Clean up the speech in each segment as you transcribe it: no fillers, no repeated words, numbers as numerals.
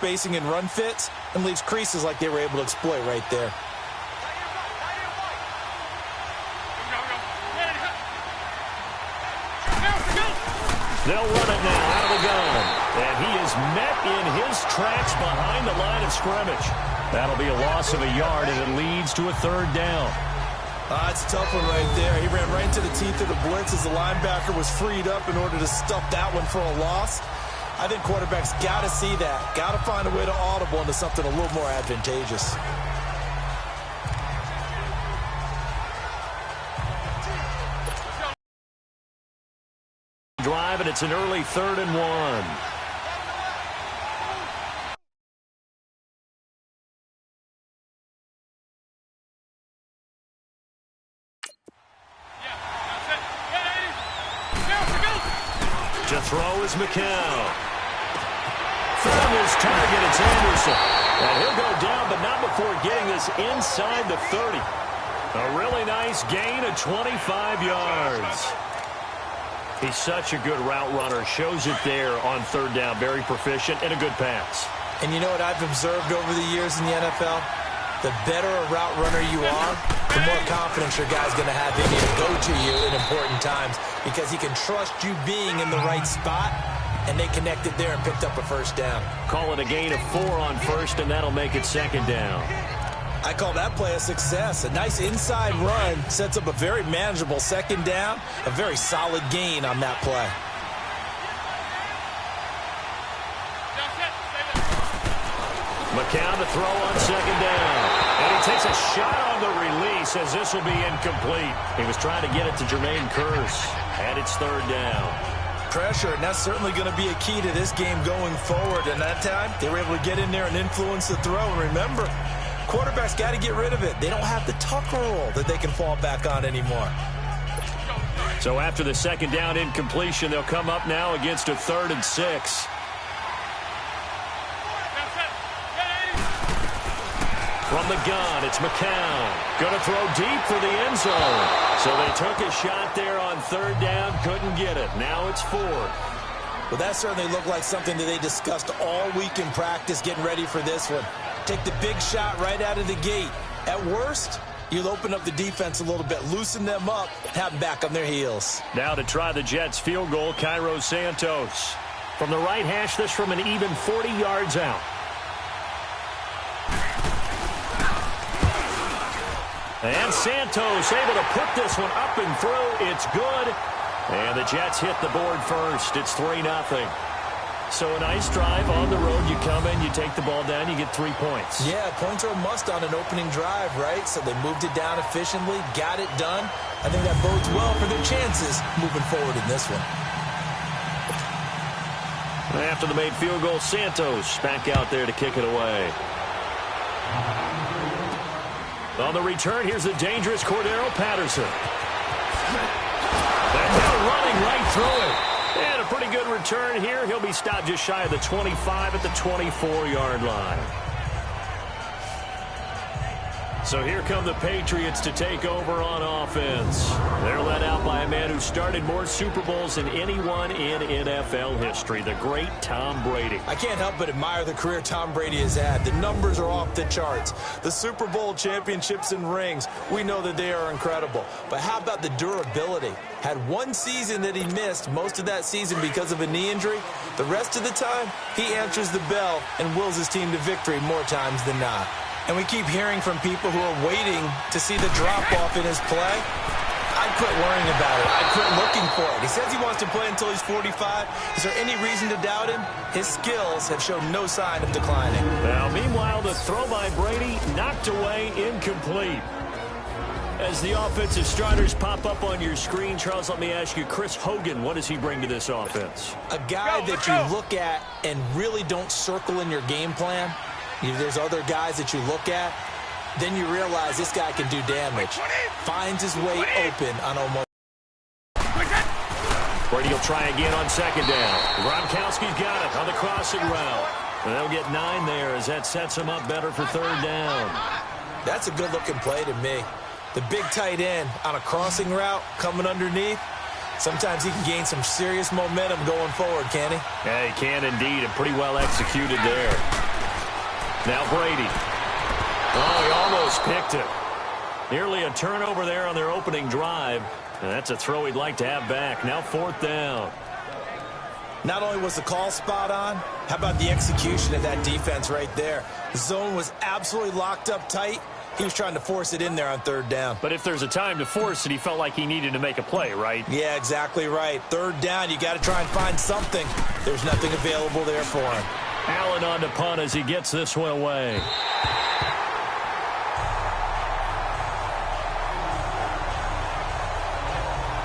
spacing and run fits and leaves creases like they were able to exploit right there. They'll run it now out of the gun. And he is met in his tracks behind the line of scrimmage. That'll be a loss of a yard, and it leads to a third down. It's a tough one right there. He ran right into the teeth of the blitz as the linebacker was freed up in order to stuff that one for a loss. I think quarterbacks got to see that. Got to find a way to audible into something a little more advantageous. Drive, and it's an early 3rd and 1. To throw is McCown. From his target, it's Anderson. And he'll go down, but not before getting this inside the 30. A really nice gain of 25 yards. He's such a good route runner. Shows it there on 3rd down. Very proficient and a good pass. And you know what I've observed over the years in the NFL? The better a route runner you are, the more confidence your guy's going to have in you to go to you in important times because he can trust you being in the right spot, and they connected there and picked up a first down. Call it a gain of 4 on 1st, and that'll make it 2nd down. I call that play a success. A nice inside run sets up a very manageable 2nd down, a very solid gain on that play. McCown to throw on 2nd down. And he takes a shot on the release as this will be incomplete. He was trying to get it to Jermaine Kearse. And it's 3rd down. Pressure, and that's certainly going to be a key to this game going forward. And that time, they were able to get in there and influence the throw. And remember, quarterbacks got to get rid of it. They don't have the tuck rule that they can fall back on anymore. So after the 2nd down incompletion, they'll come up now against a 3rd and 6. From the gun, it's McCown. Going to throw deep for the end zone. So they took a shot there on 3rd down, couldn't get it. Now it's 4th. Well, that certainly looked like something that they discussed all week in practice, getting ready for this one. Take the big shot right out of the gate. At worst, you'll open up the defense a little bit, loosen them up, and have them back on their heels. Now to try the Jets field goal, Cairo Santos. From the right hash, this from an even 40 yards out. And Santos able to put this one up and through. It's good. And the Jets hit the board first. It's 3-0. So a nice drive on the road. You come in, you take the ball down, you get 3 points. Yeah, points are a must on an opening drive, right? So they moved it down efficiently, got it done. I think that bodes well for their chances moving forward in this one. After the made field goal, Santos back out there to kick it away. On the return, here's the dangerous Cordero Patterson. And they're running right through it. And a pretty good return here. He'll be stopped just shy of the 25 at the 24-yard line. So here come the Patriots to take over on offense. They're led out by a man who started more Super Bowls than anyone in NFL history, the great Tom Brady. I can't help but admire the career Tom Brady has had. The numbers are off the charts. The Super Bowl championships and rings, we know that they are incredible. But how about the durability? Had one season that he missed, most of that season because of a knee injury. The rest of the time, he answers the bell and wills his team to victory more times than not. And we keep hearing from people who are waiting to see the drop-off in his play. I'd quit worrying about it. I'd quit looking for it. He says he wants to play until he's 45. Is there any reason to doubt him? His skills have shown no sign of declining. Now, meanwhile, the throw by Brady knocked away, incomplete. As the offensive starters pop up on your screen, Charles, let me ask you, Chris Hogan, what does he bring to this offense? A guy that you look at and really don't circle in your game plan. There's other guys that you look at, then you realize this guy can do damage. Finds his way open on almost. Brady will try again on 2nd down. Gronkowski's got it on the crossing route. And they'll get 9 there as that sets him up better for 3rd down. That's a good-looking play to me. The big tight end on a crossing route coming underneath. Sometimes he can gain some serious momentum going forward, can he? Yeah, he can indeed, and pretty well executed there. Now Brady. Oh, he almost picked it. Nearly a turnover there on their opening drive. And that's a throw he'd like to have back. Now 4th down. Not only was the call spot on, how about the execution of that defense right there? The zone was absolutely locked up tight. He was trying to force it in there on 3rd down. But if there's a time to force it, he felt like he needed to make a play, right? Yeah, exactly right. 3rd down, you got to try and find something. There's nothing available there for him. Allen on to punt as he gets this one away.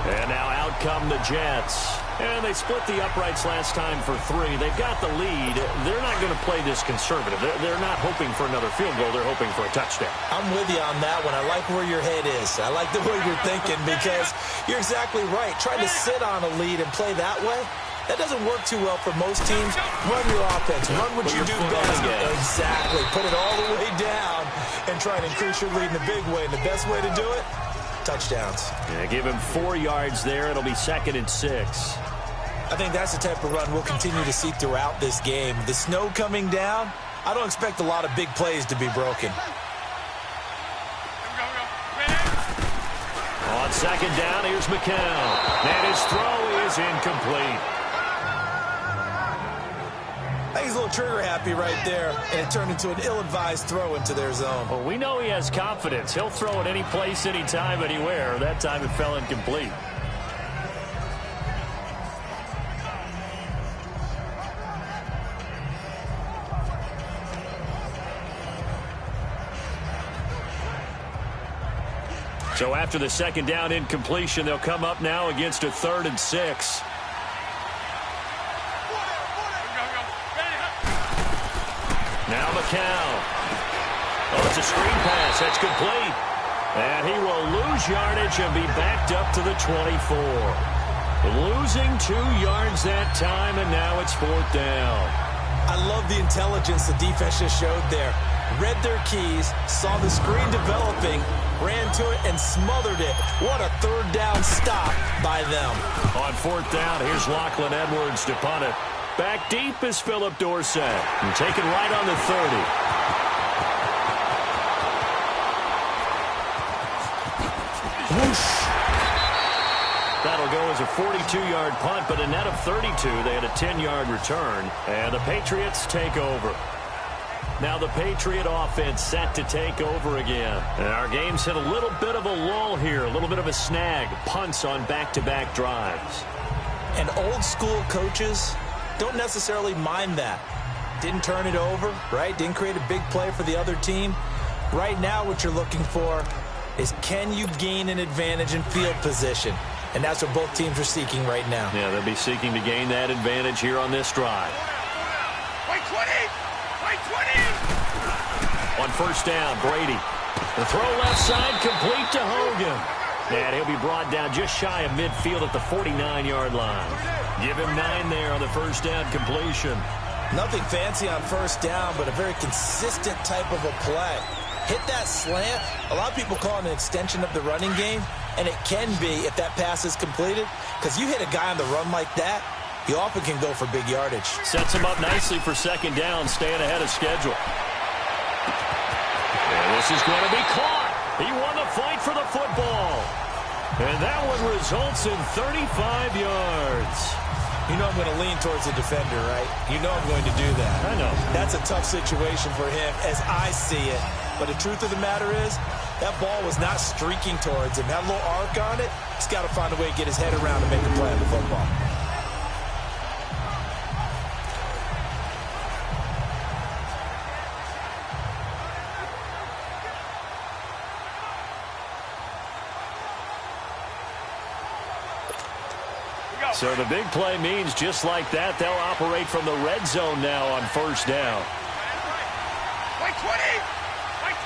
And now out come the Jets. And they split the uprights last time for 3. They've got the lead. They're not going to play this conservative. They're not hoping for another field goal. They're hoping for a touchdown. I'm with you on that one. I like where your head is. I like the way you're thinking because you're exactly right. Trying to sit on a lead and play that way, that doesn't work too well for most teams. Run your offense. Run what you do best. Exactly. Put it all the way down and try and increase your lead in a big way. And the best way to do it, touchdowns. Yeah, give him 4 yards there. It'll be 2nd and 6. I think that's the type of run we'll continue to see throughout this game. The snow coming down, I don't expect a lot of big plays to be broken. On 2nd down, here's McCown. And his throw is incomplete. I think he's a little trigger happy right there, and it turned into an ill-advised throw into their zone. Well, we know he has confidence. He'll throw it any place, anytime, anywhere. That time it fell incomplete. So after the 2nd down incompletion, they'll come up now against a 3rd and 6. Now McCown. Oh, it's a screen pass. That's complete. And he will lose yardage and be backed up to the 24. Losing 2 yards that time, and now it's 4th down. I love the intelligence the defense just showed there. Read their keys, saw the screen developing, ran to it, and smothered it. What a 3rd down stop by them. On 4th down, here's Lachlan Edwards to punt it. Back deep is Philip Dorsett. And taken right on the 30. Whoosh. That'll go as a 42-yard punt, but a net of 32. They had a 10-yard return, and the Patriots take over. Now the Patriot offense set to take over again. And our game's hit a little bit of a lull here, a little bit of a snag. Punts on back-to-back drives. And old-school coaches don't necessarily mind that. Didn't turn it over, right? Didn't create a big play for the other team. Right now what you're looking for is can you gain an advantage in field position? And that's what both teams are seeking right now. Yeah, they'll be seeking to gain that advantage here on this drive. On 1st down, Brady. The throw left side complete to Hogan. And he'll be brought down just shy of midfield at the 49-yard line. Give him 9 there on the 1st down completion. Nothing fancy on 1st down, but a very consistent type of a play. Hit that slant. A lot of people call it an extension of the running game, and it can be if that pass is completed, because you hit a guy on the run like that, you often can go for big yardage. Sets him up nicely for 2nd down, staying ahead of schedule. And this is going to be caught. He won the fight for the football. And that one results in 35 yards. You know I'm going to lean towards the defender, right? You know I'm going to do that. I know. That's a tough situation for him as I see it. But the truth of the matter is, that ball was not streaking towards him. Had a little arc on it. He's got to find a way to get his head around and make a play on the football. So the big play means just like that, they'll operate from the red zone now on 1st down. Like 20! Like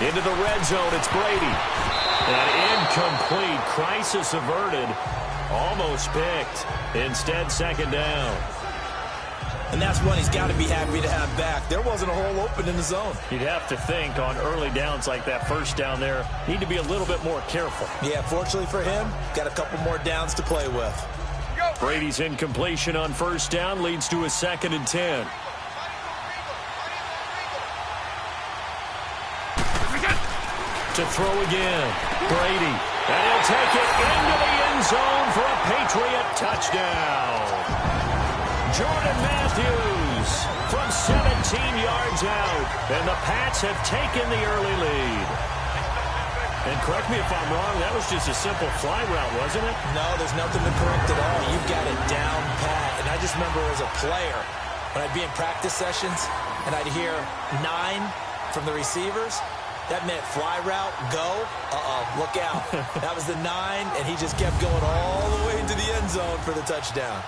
20! Into the red zone, it's Brady. And incomplete. Crisis averted. Almost picked. Instead, 2nd down. And that's one he's got to be happy to have back. There wasn't a hole open in the zone. You'd have to think on early downs like that first down there, need to be a little bit more careful. Yeah, fortunately for him, got a couple more downs to play with. Brady's incompletion on first down leads to a 2nd and 10. To throw again, Brady. And he'll take it into the end zone for a Patriot touchdown. Jordan Matthews from 17 yards out. And the Pats have taken the early lead. And correct me if I'm wrong, that was just a simple fly route, wasn't it? No, there's nothing to correct at all. You've got it down pat. And I just remember as a player, when I'd be in practice sessions, and I'd hear 9 from the receivers, that meant fly route, go, look out. That was the 9, and he just kept going all the way into the end zone for the touchdown.